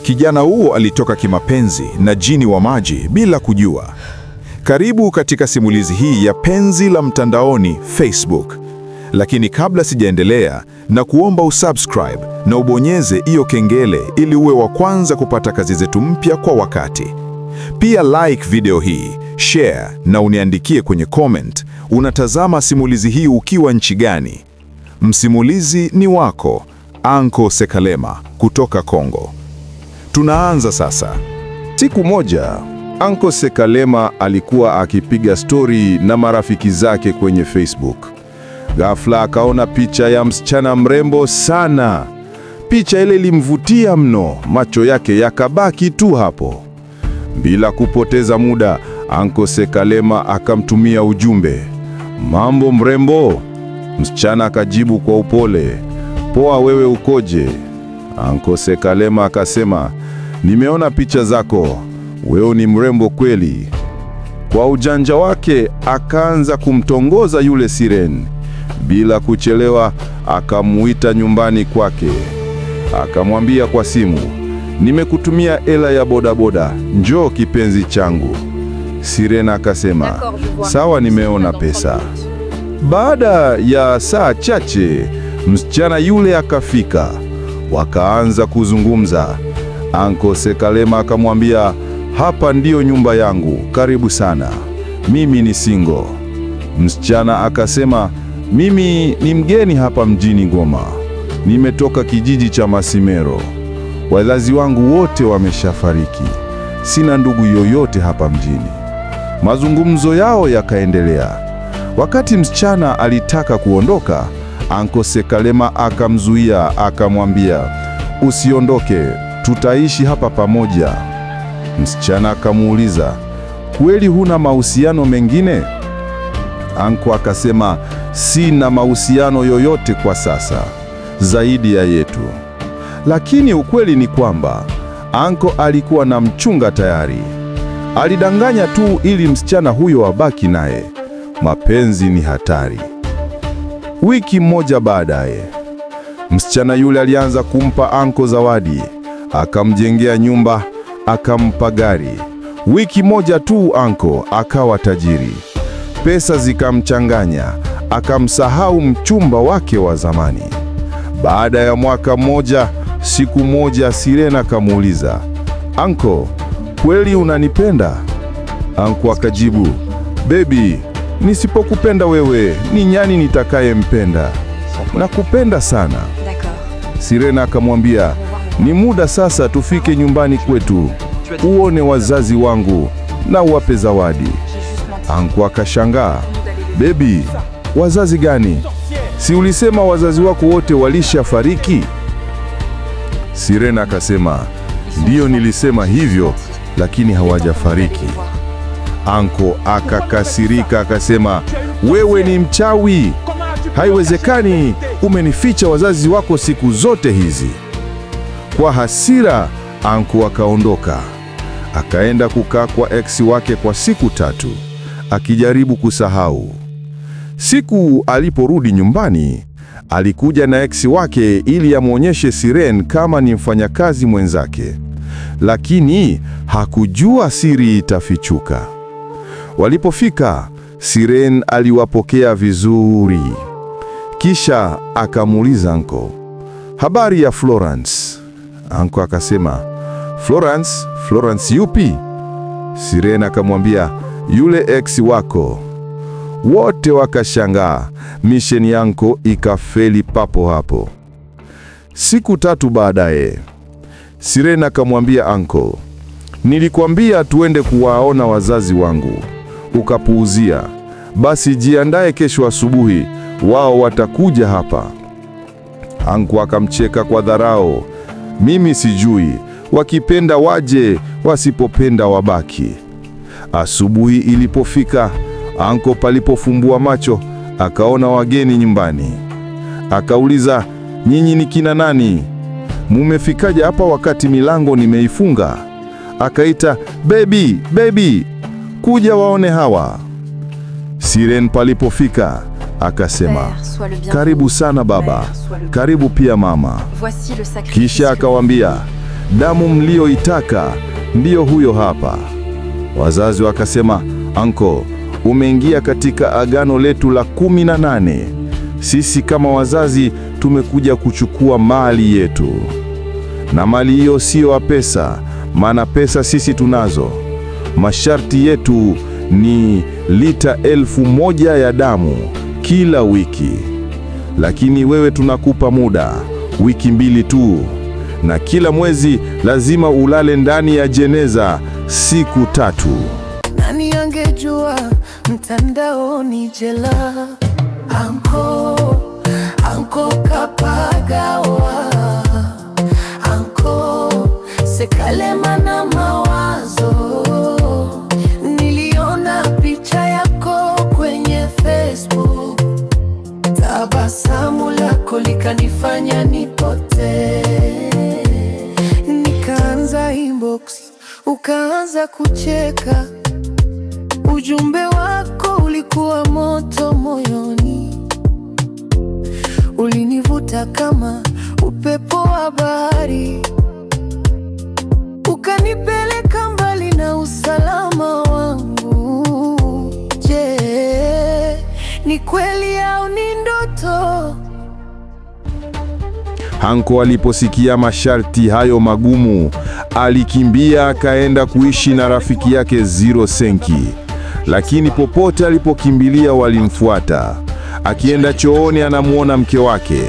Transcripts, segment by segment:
Kijana huo alitoka kimapenzi na jini wa maji bila kujua. Karibu katika simulizi hii ya penzi la mtandaoni Facebook. Lakini kabla sijaendelea, na kuomba usubscribe na ubonyeze hiyo kengele ili uwe wa kwanza kupata kazi zetu mpya kwa wakati. Pia like video hii, share na uniandikie kwenye comment unatazama simulizi hii ukiwa nchi gani. Msimulizi ni wako, Anko Sekalema kutoka Kongo. Tunaanza sasa. Siku moja, Anko Sekalema alikuwa akipiga stori na marafiki zake kwenye Facebook. Ghafla akaona picha ya msichana mrembo sana. Picha ile ilimvutia mno, macho yake yakabaki tu hapo. Bila kupoteza muda, Anko Sekalema akamtumia ujumbe. "Mambo mrembo?" Msichana akajibu kwa upole, "Poa, wewe ukoje?" Anko Sekalema akasema, "Nimeona picha zako, wewe ni mrembo kweli." Kwa ujanja wake akaanza kumtongoza yule Sireni. Bila kuchelewa akamuita nyumbani kwake. Akamwambia kwa simu, "Nimekutumia hela ya bodaboda, njoo kipenzi changu." Sireni akasema, "Sawa, nimeona pesa." Baada ya saa chache, msichana yule akafika. Wakaanza kuzungumza. Anko Sekalema akamwambia, "Hapa ndiyo nyumba yangu, karibu sana. Mimi ni single." Msichana akasema, "Mimi ni mgeni hapa mjini Goma. Nimetoka kijiji cha Masimero. Wazazi wangu wote wameshafariki. Sina ndugu yoyote hapa mjini." Mazungumzo yao yakaendelea. Wakati msichana alitaka kuondoka, Anko Sekalema akamzuia, akamwambia, "Usiondoke, tutaishi hapa pamoja." Msichana akamuuliza, "Kweli huna mahusiano mengine?" Anko akasema, "Sina mahusiano yoyote kwa sasa, zaidi ya yetu." Lakini ukweli ni kwamba Anko alikuwa na mchumba tayari. Alidanganya tu ili msichana huyo abaki naye. Mapenzi ni hatari. Wiki moja baadaye, msichana yule alianza kumpa Anko zawadi. Akamjengea nyumba, akampa gari. Wiki moja tu Anko akawa tajiri. Pesa zikamchanganya, akamsahau mchumba wake wa zamani. Baada ya mwaka mmoja, siku moja Sireni akamuuliza, "Anko, kweli unanipenda?" Anko akajibu, "Baby, nisipokupenda wewe, ni nyani nitakayempenda? Nakupenda sana." Sireni akamwambia, "Ni muda sasa tufike nyumbani kwetu, uone wazazi wangu na uwape zawadi." Anko akashangaa, "Baby, wazazi gani? Si ulisema wazazi wako wote walishafariki?" Sireni akasema, "Ndiyo, nilisema hivyo, lakini hawajafariki." Anko akakasirika akasema, "Wewe ni mchawi! Haiwezekani, umenificha wazazi wako siku zote hizi." Kwa hasira, Anko akaondoka. Akaenda kukaa kwa ex wake kwa siku 3, akijaribu kusahau. Siku aliporudi nyumbani, alikuja na ex wake ili amwonyeshe Sireni kama ni mfanyakazi mwenzake. Lakini hakujua siri itafichuka. Walipofika, Sireni aliwapokea vizuri. Kisha akamuuliza Anko, "Habari ya Florence?" Anko akasema, "Florence? Florence yupi?" Sireni akamwambia, "Yule ex wako." Wote wakashangaa. Misheni ya Anko ikafeli papo hapo. Siku 3 baadaye, Sireni akamwambia Anko, "Nilikwambia tuende kuwaona wazazi wangu, ukapuuzia. Basi jiandae, kesho asubuhi wao watakuja hapa." Anko akamcheka kwa dharau, "Mimi sijui, wakipenda waje, wasipopenda wabaki." Asubuhi ilipofika, Anko palipofumbua macho akaona wageni nyumbani. Akauliza, "Nyinyi ni kina nani? Mumefikaje hapa wakati milango nimeifunga?" Akaita, "Baby, baby, kuja waone hawa." Sireni palipofika akasema, "Karibu sana baba, karibu pia mama." Kisha akawaambia, damu mlioitaka ndiyo huyo hapa. Wazazi wakasema, anko, umeingia katika agano letu la 18. Sisi kama wazazi tumekuja kuchukua mali yetu. Na mali hiyo sio ya pesa, maana pesa sisi tunazo. Masharti yetu ni lita 1000 ya damu kila wiki. Lakini wewe tunakupa muda, wiki 2 tu. Na kila mwezi lazima ulale ndani ya jeneza siku 3. Nani angejua mtandaoni jela? Anko kapagawa. Anko Sekalema na mawazo. Niliona picha yako kwenye Facebook. Tabasamu lako likanifanya nipotee. Nikaanza inbox, ukaanza kucheka. Ujumbe wako ulikuwa moto moyoni. Ulinivuta kama upepo wa bahari. Ukanipeleka mbali na usalama wangu. Je, ni kweli au ni ndoto? Anko aliposikia masharti hayo magumu, alikimbia akaenda kuishi na rafiki yake Zero Senki. Lakini popote alipokimbilia walimfuata. Akienda chooni anamuona mke wake.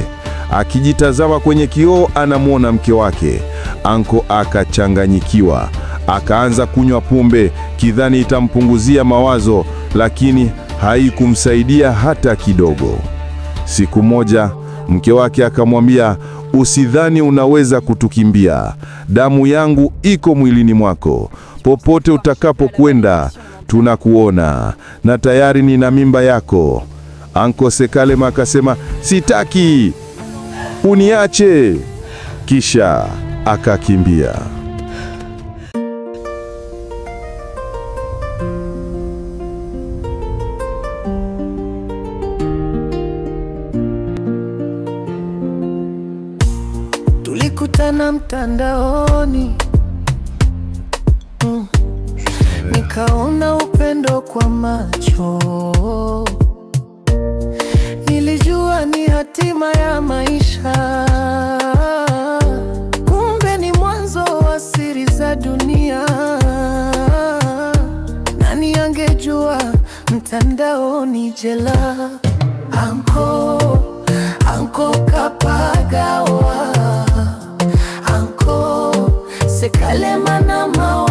Akijitazama kwenye kioo anamuona mke wake. Anko akachanganyikiwa. Akaanza kunywa pombe kidhani itampunguzia mawazo, lakini haikumsaidia hata kidogo. Siku moja mke wake akamwambia, usidhani unaweza kutukimbia. Damu yangu iko mwilini mwako. Popote utakapokwenda tunakuona, na tayari nina mimba yako. Anko Sekalema akasema, sitaki, uniache. Kisha akakimbia. Tulikutana mtandaoni. Nikaona upendo kwa macho. Nilijua ni hatima ya maisha. Kumbe ni mwanzo wa siri za dunia. Nani angejua mtandaoni jela? Anko kapagawa. Anko Sekalema na mawazo.